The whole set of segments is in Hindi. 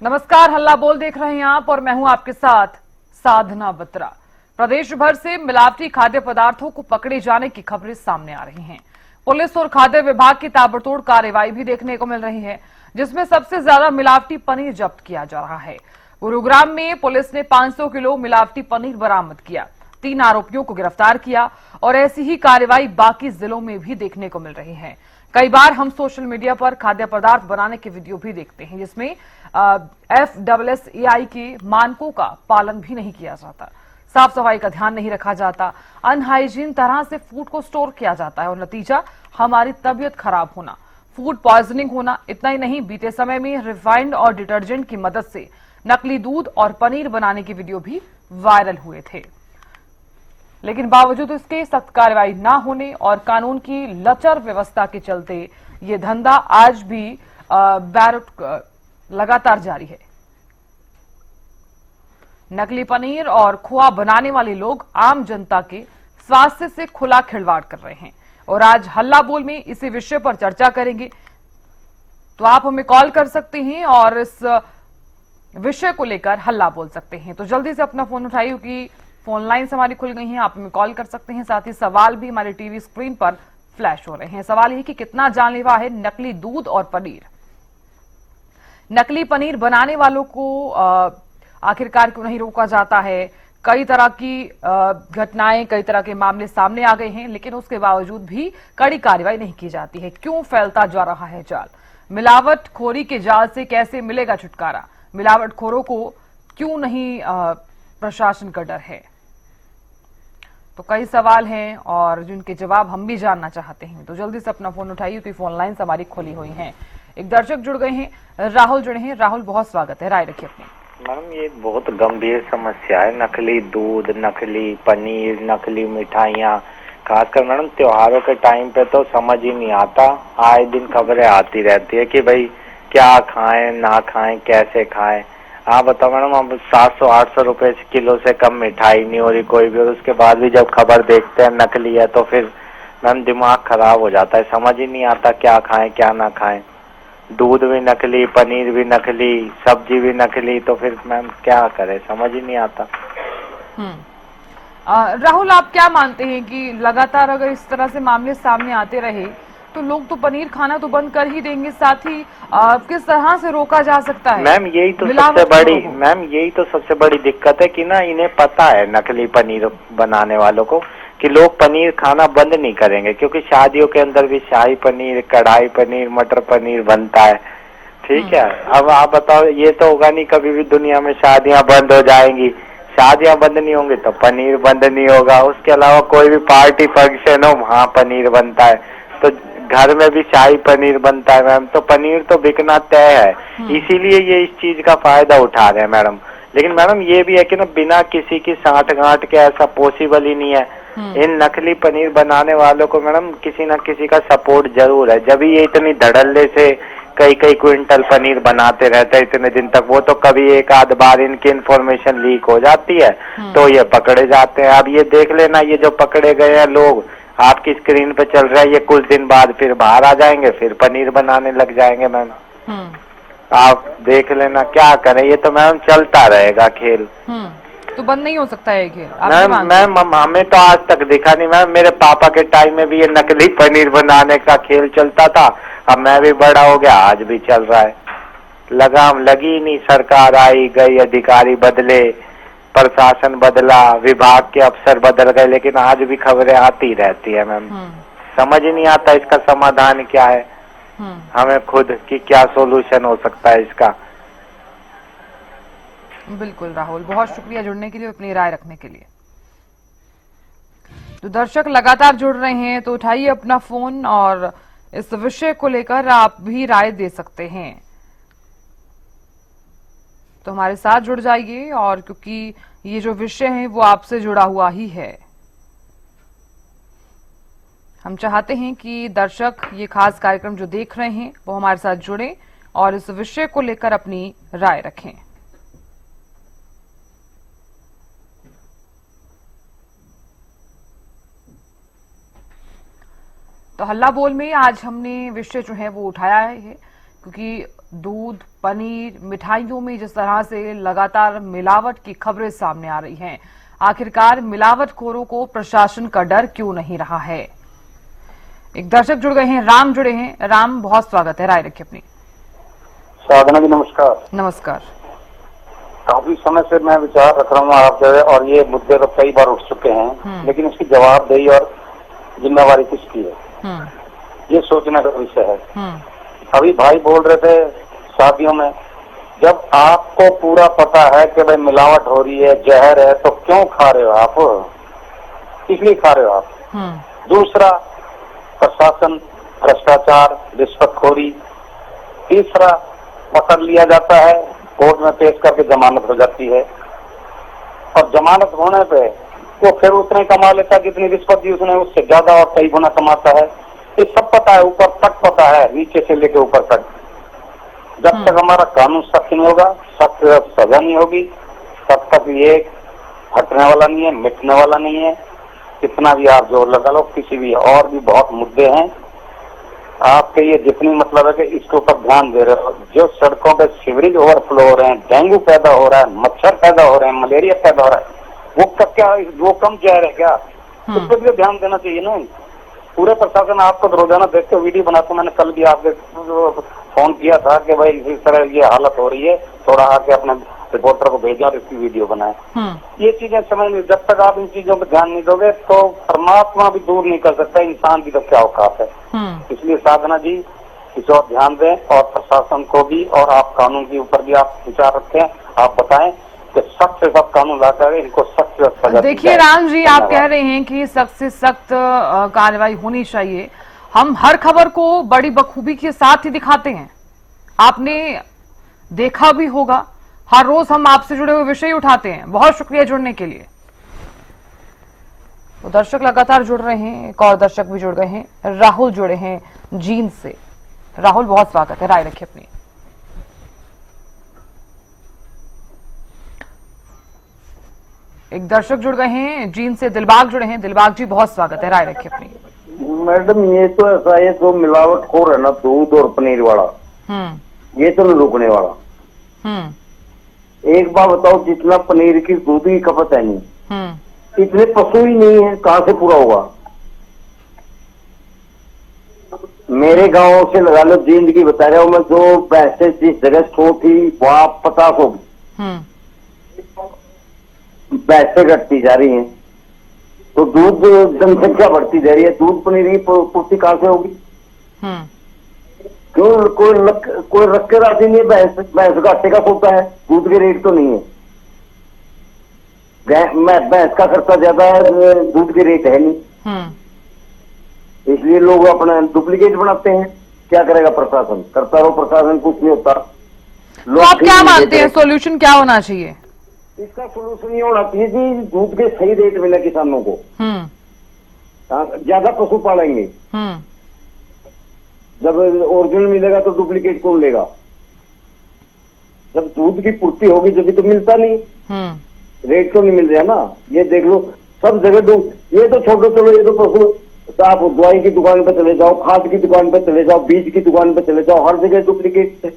नमस्कार, हल्ला बोल देख रहे हैं आप और मैं हूं आपके साथ साधना बत्रा। प्रदेश भर से मिलावटी खाद्य पदार्थों को पकड़े जाने की खबरें सामने आ रही हैं। पुलिस और खाद्य विभाग की ताबड़तोड़ कार्रवाई भी देखने को मिल रही है, जिसमें सबसे ज्यादा मिलावटी पनीर जब्त किया जा रहा है। गुरुग्राम में पुलिस ने 500 किलो मिलावटी पनीर बरामद किया, 3 आरोपियों को गिरफ्तार किया और ऐसी ही कार्रवाई बाकी जिलों में भी देखने को मिल रही है। कई बार हम सोशल मीडिया पर खाद्य पदार्थ बनाने के वीडियो भी देखते हैं, जिसमें FSSAI के मानकों का पालन भी नहीं किया जाता, साफ सफाई का ध्यान नहीं रखा जाता, अनहाइजीन तरह से फूड को स्टोर किया जाता है और नतीजा हमारी तबीयत खराब होना, फूड पॉइजनिंग होना। इतना ही नहीं, बीते समय में रिफाइंड और डिटर्जेंट की मदद से नकली दूध और पनीर बनाने के वीडियो भी वायरल हुए थे, लेकिन बावजूद इसके सख्त कार्रवाई न होने और कानून की लचर व्यवस्था के चलते ये धंधा आज भी बैरट लगातार जारी है। नकली पनीर और खोआ बनाने वाले लोग आम जनता के स्वास्थ्य से खुला खिलवाड़ कर रहे हैं और आज हल्ला बोल में इसी विषय पर चर्चा करेंगे। तो आप हमें कॉल कर सकते हैं और इस विषय को लेकर हल्ला बोल सकते हैं। तो जल्दी से अपना फोन उठाइए, क्योंकि फोन लाइन्स हमारी खुल गई हैं, आप हमें कॉल कर सकते हैं। साथ ही सवाल भी हमारे टीवी स्क्रीन पर फ्लैश हो रहे हैं। सवाल यह कि कितना जानलेवा है नकली दूध और पनीर। नकली पनीर बनाने वालों को आखिरकार क्यों नहीं रोका जाता है? कई तरह की घटनाएं, कई तरह के मामले सामने आ गए हैं, लेकिन उसके बावजूद भी कड़ी कार्रवाई नहीं की जाती है। क्यों फैलता जा रहा है जाल? मिलावटखोरी के जाल से कैसे मिलेगा छुटकारा? मिलावटखोरों को क्यों नहीं प्रशासन का डर है? तो कई सवाल हैं और जिनके जवाब हम भी जानना चाहते हैं। तो जल्दी से अपना फोन उठाइए, क्योंकि फोन लाइन हमारी खुली हुई हैं। एक दर्शक जुड़ गए हैं, राहुल जुड़े हैं। राहुल, बहुत स्वागत है, राय रखिए अपनी। मैडम, ये बहुत गंभीर समस्या है। नकली दूध, नकली पनीर, नकली मिठाइयाँ, खासकर मैडम त्योहारों के टाइम पे तो समझ ही नहीं आता। आए दिन खबरें आती रहती है कि भाई क्या खाएं ना खाएं, कैसे खाएं। आप बताओ मैडम, अब 700-800 रुपए किलो से कम मिठाई नहीं हो रही कोई भी, और उसके बाद भी जब खबर देखते हैं नकली है तो फिर मैम दिमाग खराब हो जाता है। समझ ही नहीं आता क्या खाएं क्या ना खाएं। दूध भी नकली, पनीर भी नकली, सब्जी भी नकली, तो फिर मैम क्या करें, समझ ही नहीं आता। राहुल, आप क्या मानते हैं कि लगातार अगर इस तरह से मामले सामने आते रहे तो लोग तो पनीर खाना तो बंद कर ही देंगे, साथ ही किस तरह से रोका जा सकता है? मैम यही तो सबसे बड़ी दिक्कत है कि ना इन्हें पता है नकली पनीर बनाने वालों को कि लोग पनीर खाना बंद नहीं करेंगे, क्योंकि शादियों के अंदर भी शाही पनीर, कढ़ाई पनीर, मटर पनीर बनता है। ठीक है, अब आप बताओ, ये तो होगा नहीं कभी भी दुनिया में शादियां बंद हो जाएंगी। शादियां बंद नहीं होंगी तो पनीर बंद नहीं होगा। उसके अलावा कोई भी पार्टी फंक्शन हो, वहाँ पनीर बनता है, तो घर में भी शाही पनीर बनता है मैम। तो पनीर तो बिकना तय है, इसीलिए ये इस चीज का फायदा उठा रहे हैं मैडम। लेकिन मैडम ये भी है कि ना बिना किसी की साठगांठ के ऐसा पॉसिबल ही नहीं है। इन नकली पनीर बनाने वालों को मैडम किसी न किसी का सपोर्ट जरूर है, जब ये इतनी धड़ल्ले से कई क्विंटल पनीर बनाते रहते हैं इतने दिन तक। वो तो कभी एक आध बार इनकी इन्फॉर्मेशन लीक हो जाती है तो ये पकड़े जाते हैं। अब ये देख लेना, ये जो पकड़े गए हैं लोग आपकी स्क्रीन पे चल रहा है, ये कुछ दिन बाद फिर बाहर आ जाएंगे, फिर पनीर बनाने लग जाएंगे मैम। आप देख लेना, क्या करें, ये तो मैम चलता रहेगा खेल। तो बंद नहीं हो सकता है खेल? मैम हमें तो आज तक दिखा नहीं मैम। मेरे पापा के टाइम में भी ये नकली पनीर बनाने का खेल चलता था। अब मैं भी बड़ा हो गया, आज भी चल रहा है। लगाम लगी नहीं, सरकार आई गई, अधिकारी बदले, प्रशासन बदला, विभाग के अफसर बदल गए, लेकिन आज भी खबरें आती रहती है मैम। समझ ही नहीं आता इसका समाधान क्या है, हमें खुद की क्या सोल्यूशन हो सकता है इसका। बिल्कुल राहुल, बहुत शुक्रिया जुड़ने के लिए, अपनी राय रखने के लिए। तो दर्शक लगातार जुड़ रहे हैं, तो उठाइए अपना फोन और इस विषय को लेकर आप भी राय दे सकते हैं। तो हमारे साथ जुड़ जाइए, और क्योंकि ये जो विषय है वो आपसे जुड़ा हुआ ही है, हम चाहते हैं कि दर्शक ये खास कार्यक्रम जो देख रहे हैं वो हमारे साथ जुड़े और इस विषय को लेकर अपनी राय रखें। तो हल्ला बोल में आज हमने विषय जो है वो उठाया है क्योंकि दूध, पनीर, मिठाइयों में जिस तरह से लगातार मिलावट की खबरें सामने आ रही हैं, आखिरकार मिलावटखोरों को प्रशासन का डर क्यों नहीं रहा है? एक दर्शक जुड़ गए हैं, राम जुड़े हैं। राम, बहुत स्वागत है, राय रखिए अपनी। साधना जी नमस्कार। नमस्कार। काफी समय से मैं विचार रख रहा हूँ आप जगह, और ये मुद्दे तो कई बार उठ चुके हैं, लेकिन इसकी जवाबदेही और जिम्मेवारी किसकी है, ये सोचने का विषय है। अभी भाई बोल रहे थे शादियों में, जब आपको पूरा पता है कि भाई मिलावट हो रही है, जहर है, तो क्यों खा रहे हो आप? इसलिए खा रहे हो आप। दूसरा, प्रशासन, भ्रष्टाचार, रिश्वतखोरी। तीसरा, पकड़ लिया जाता है, कोर्ट में पेश करके जमानत हो जाती है, और जमानत होने पे वो फिर उतने कमा लेता है जितनी रिश्वत दी उसने, उससे ज्यादा और कई गुना कमाता है। ये सब पता है, ऊपर तक पता है, नीचे से लेके ऊपर तक। जब तक हमारा कानून सख्त नहीं होगा, सख्त सजा नहीं होगी, तब तक ये हटने वाला नहीं है, मिटने वाला नहीं है। कितना भी आप जोर लगा लो, किसी भी, और भी बहुत मुद्दे हैं आपके, ये जितनी मतलब है कि इसके ऊपर ध्यान दे रहे हो। जो सड़कों पे सीवरेज ओवरफ्लो हो रहे हैं, डेंगू पैदा हो रहा है, मच्छर पैदा हो रहे हैं, मलेरिया पैदा हो रहा है, वो कम जहर है क्या? उस पर भी ध्यान देना चाहिए ना। पूरे प्रशासन, आपको तो रोजाना देखते वीडियो बनाते, मैंने कल भी आपके फोन किया था कि भाई इस तरह ये हालत हो रही है, थोड़ा आके अपने रिपोर्टर को भेजा और इसकी वीडियो बनाए। ये चीजें समझ नहीं, जब तक आप इन चीजों पर ध्यान नहीं दोगे तो परमात्मा भी दूर नहीं कर सकता, इंसान की तो क्या औकात है। इसलिए साधना जी इस और ध्यान दें, और प्रशासन को भी, और आप कानून के ऊपर भी आप विचार रखें। आप बताएं कि सख्त से सख्त कानून लाकर इनको सख्त से सजा। देखिए राम जी, आप कह रहे हैं कि सख्त से सख्त कार्रवाई होनी चाहिए। हम हर खबर को बड़ी बखूबी के साथ ही दिखाते हैं, आपने देखा भी होगा। हर रोज हम आपसे जुड़े हुए विषय उठाते हैं। बहुत शुक्रिया जुड़ने के लिए। तो दर्शक लगातार जुड़ रहे हैं, एक और दर्शक भी जुड़ गए हैं, राहुल जुड़े हैं जींद से। राहुल, बहुत स्वागत है, राय रखिए अपनी। एक दर्शक जुड़ गए हैं जींद से, दिलबाग जुड़े हैं। दिलबाग जी, बहुत स्वागत है, राय रखिए अपनी। मैडम, ये तो ऐसा है, जो मिलावटखोर है ना दूध और पनीर वाला, ये तो नहीं रुकने वाला। एक बात बताओ, जितना पनीर की दूध की खपत है नहीं, इतने पशु ही नहीं है, कहाँ से पूरा होगा? मेरे गांव से लगा लो, जिंदगी बता रहा हूँ मैं, जो पैसे जिस जगह 100 थी वहां 50 होगी। पैसे घटती जा रही हैं, तो दूध जनसंख्या बढ़ती जा रही है, दूध पनीर की पूर्ति कहाँ से होगी? क्यों कोई रख के राजी नहीं है? भैंस घाटे का सोता है, दूध के रेट तो नहीं है। भैंस का खर्चा ज्यादा है, दूध के रेट है नहीं, इसलिए लोग अपना डुप्लीकेट बनाते हैं। क्या करेगा प्रशासन? करता रहो, प्रशासन कुछ नहीं होता। तो आप क्या मानते हैं, सोल्यूशन क्या होना चाहिए? इसका सोल्यूशन ये होना चाहिए कि दूध के सही रेट मिले किसानों को। ज्यादा पशु पालेंगे, जब ओरिजिनल मिलेगा तो डुप्लीकेट कौन लेगा? जब दूध की पूर्ति होगी जब तो मिलता नहीं, रेट तो नहीं मिल रहा ना। ये देख लो, सब जगह दूध, ये तो छोड़ो, चलो ये तो पशु, तो आप दवाई की दुकान पे चले जाओ, खाद की दुकान पे चले जाओ, बीज की दुकान पे चले जाओ, हर जगह डुप्लीकेट है।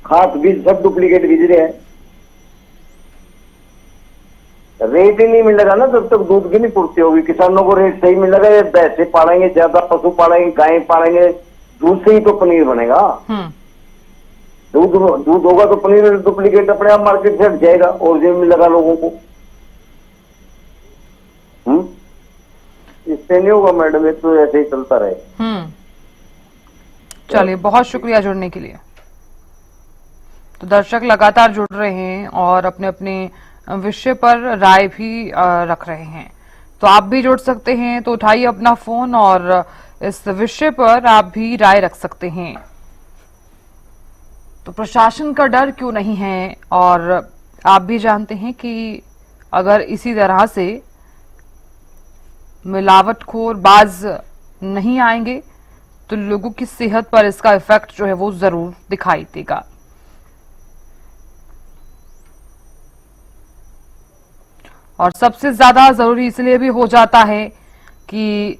खाद बीज सब डुप्लीकेट बीज रहे हैं। रेट ही नहीं मिलेगा ना जब तक दूध की नहीं पूर्ति होगी। किसानों को रेट सही मिलेगा, ये भैंसे पालेंगे, ज्यादा पशु पालेंगे, गाय पालेंगे, दूध से ही तो पनीर बनेगा। दूध होगा तो पनीर डुप्लीकेट अपने आप मार्केट से हट जाएगा, ओरिजिनल मिलेगा लोगों को। इससे नहीं होगा मैडम, ये तो ऐसे ही चलता रहे। चलिए, बहुत शुक्रिया जुड़ने के लिए। तो दर्शक लगातार जुड़ रहे हैं और अपने अपने विषय पर राय भी रख रहे हैं। तो आप भी जुड़ सकते हैं, तो उठाइए अपना फोन और इस विषय पर आप भी राय रख सकते हैं। तो प्रशासन का डर क्यों नहीं है? और आप भी जानते हैं कि अगर इसी तरह से मिलावटखोर बाज नहीं आएंगे तो लोगों की सेहत पर इसका इफेक्ट जो है वो जरूर दिखाई देगा। और सबसे ज्यादा जरूरी इसलिए भी हो जाता है कि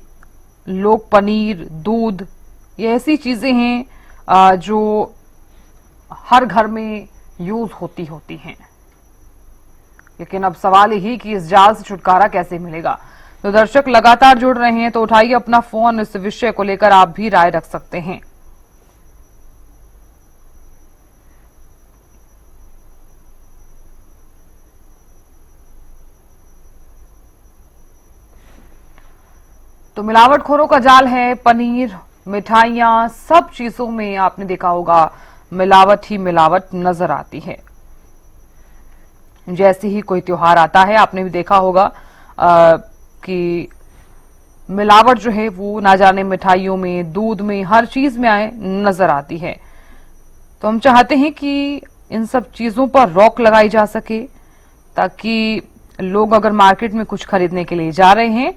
लोग पनीर, दूध ये ऐसी चीजें हैं जो हर घर में यूज होती हैं, लेकिन अब सवाल यही कि इस जाल से छुटकारा कैसे मिलेगा। तो दर्शक लगातार जुड़ रहे हैं, तो उठाइए अपना फोन, इस विषय को लेकर आप भी राय रख सकते हैं। तो मिलावटखोरों का जाल है, पनीर, मिठाइयां, सब चीजों में आपने देखा होगा मिलावट ही मिलावट नजर आती है। जैसे ही कोई त्योहार आता है, आपने भी देखा होगा कि मिलावट जो है वो ना जाने मिठाइयों में, दूध में, हर चीज में आए नजर आती है। तो हम चाहते हैं कि इन सब चीजों पर रोक लगाई जा सके, ताकि लोग अगर मार्केट में कुछ खरीदने के लिए जा रहे हैं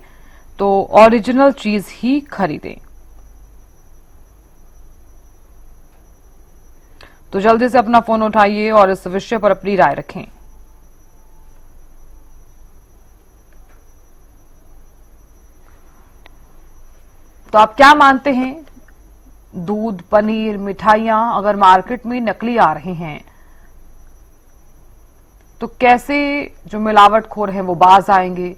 तो ओरिजिनल चीज ही खरीदें। तो जल्दी से अपना फोन उठाइए और इस विषय पर अपनी राय रखें। तो आप क्या मानते हैं, दूध, पनीर, मिठाइयां अगर मार्केट में नकली आ रही हैं तो कैसे जो मिलावटखोर हैं वो बाज आएंगे,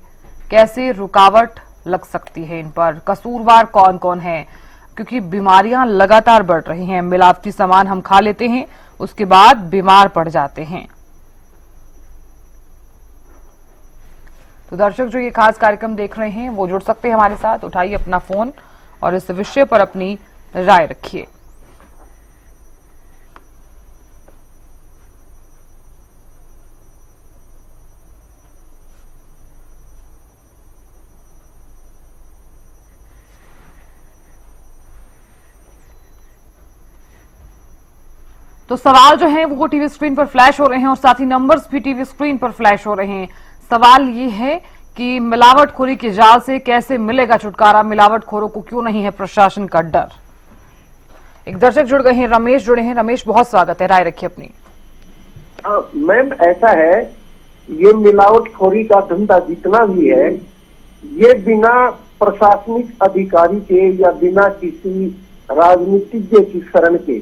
कैसे रुकावट लग सकती है इन पर, कसूरवार कौन कौन है? क्योंकि बीमारियां लगातार बढ़ रही हैं, मिलावटी सामान हम खा लेते हैं, उसके बाद बीमार पड़ जाते हैं। तो दर्शक जो ये खास कार्यक्रम देख रहे हैं वो जुड़ सकते हैं हमारे साथ, उठाइए अपना फोन और इस विषय पर अपनी राय रखिए। तो सवाल जो है वो टीवी स्क्रीन पर फ्लैश हो रहे हैं और साथ ही नंबर्स भी टीवी स्क्रीन पर फ्लैश हो रहे हैं। सवाल ये है कि मिलावटखोरी के जाल से कैसे मिलेगा छुटकारा, मिलावटखोरों को क्यों नहीं है प्रशासन का डर? एक दर्शक जुड़ गए हैं, रमेश जुड़े हैं। रमेश, बहुत स्वागत है, राय रखिए अपनी। मैम, ऐसा है, ये मिलावटखोरी का धंधा जितना भी है, ये बिना प्रशासनिक अधिकारी के या बिना किसी राजनीतिज्ञ की शरण के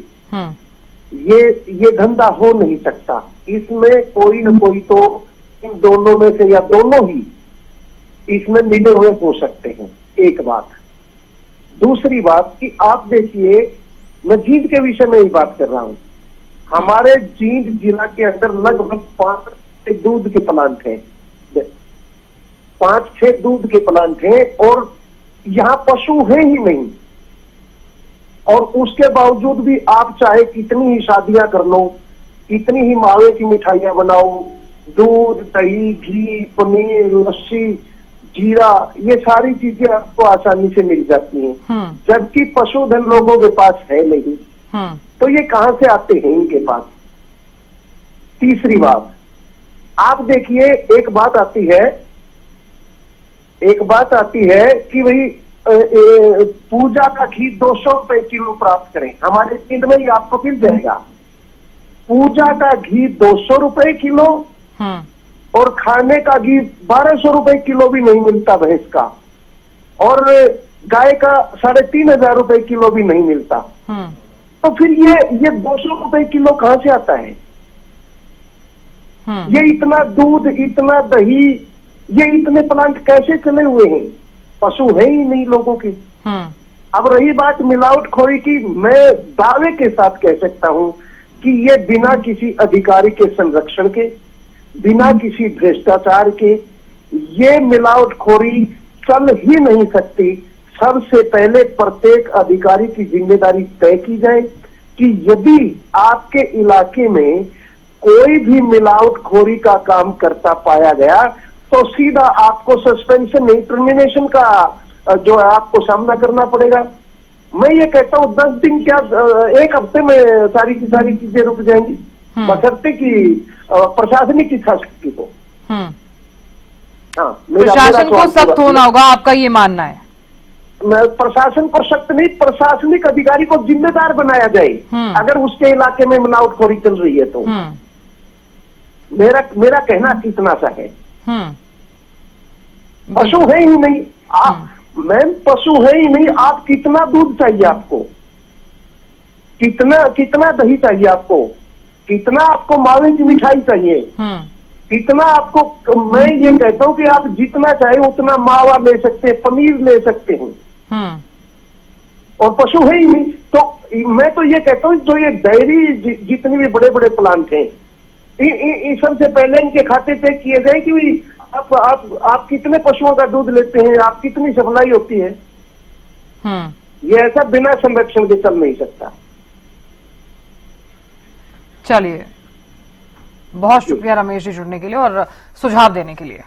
ये धंधा हो नहीं सकता। इसमें कोई न कोई तो इन दोनों में से या दोनों ही इसमें मिले हुए हो सकते हैं, एक बात। दूसरी बात कि आप देखिए, मैं जींद के विषय में ही बात कर रहा हूं। हमारे जींद जिला के अंदर लगभग 5-6 दूध के प्लांट हैं, 5-6 दूध के प्लांट हैं, और यहाँ पशु है ही नहीं। और उसके बावजूद भी आप चाहे कितनी ही शादियां कर लो, कितनी ही मावे की मिठाइयां बनाओ, दूध, दही, घी, पनीर, लस्सी, जीरा, ये सारी चीजें आपको आसानी से मिल जाती हैं, जबकि पशुधन लोगों के पास है नहीं। तो ये कहां से आते हैं इनके पास? तीसरी बात, आप देखिए, एक बात आती है कि भाई पूजा का घी 200 रुपए किलो प्राप्त करें। हमारे जींद में ही आपको मिल जाएगा। पूजा का घी 200 रुपए किलो, और खाने का घी 1200 रुपए किलो भी नहीं मिलता भैंस का, और गाय का 3500 रुपए किलो भी नहीं मिलता। तो फिर ये 200 रुपए किलो कहां से आता है? ये इतना दूध, इतना दही, ये इतने प्लांट कैसे चले हुए हैं? पशु है ही नहीं लोगों की। अब रही बात मिलावटखोरी की, मैं दावे के साथ कह सकता हूं कि ये बिना किसी अधिकारी के संरक्षण के, बिना किसी भ्रष्टाचार के, ये मिलावटखोरी चल ही नहीं सकती। सबसे पहले प्रत्येक अधिकारी की जिम्मेदारी तय की जाए कि यदि आपके इलाके में कोई भी मिलावटखोरी का काम करता पाया गया तो सीधा आपको सस्पेंशन नहीं, टर्मिनेशन का जो है आपको सामना करना पड़ेगा। मैं ये कहता हूँ 10 दिन क्या, 1 हफ्ते में सारी की सारी चीजें रुक जाएंगी, बशर्ते कि प्रशासनिक इच्छाशक्ति को। हाँ, प्रशासन को सख्त होना होगा, आपका ये मानना है? प्रशासन पर सख्त नहीं, प्रशासनिक अधिकारी को जिम्मेदार बनाया जाए अगर उसके इलाके में मिलावटखोरी चल रही है तो। मेरा कहना इतना सा है। पशु है ही नहीं, मैम, पशु है ही नहीं, आप कितना दूध चाहिए आपको? कितना कितना दही चाहिए आपको, कितना आपको मावे की मिठाई चाहिए, कितना आपको, मैं ये कहता हूँ कि आप जितना चाहे उतना मावा ले सकते हैं, पनीर ले सकते हैं, और पशु है ही नहीं। तो मैं तो ये कहता हूँ जो ये डेयरी जितनी भी बड़े बड़े प्लांट हैं, इस सबसे पहले इनके खाते तय किए जाए कि आप कितने पशुओं का दूध लेते हैं, आप कितनी सप्लाई होती है। ये ऐसा बिना संरक्षण के चल नहीं सकता। चलिए, बहुत शुक्रिया रमेश जी जुड़ने के लिए और सुझाव देने के लिए।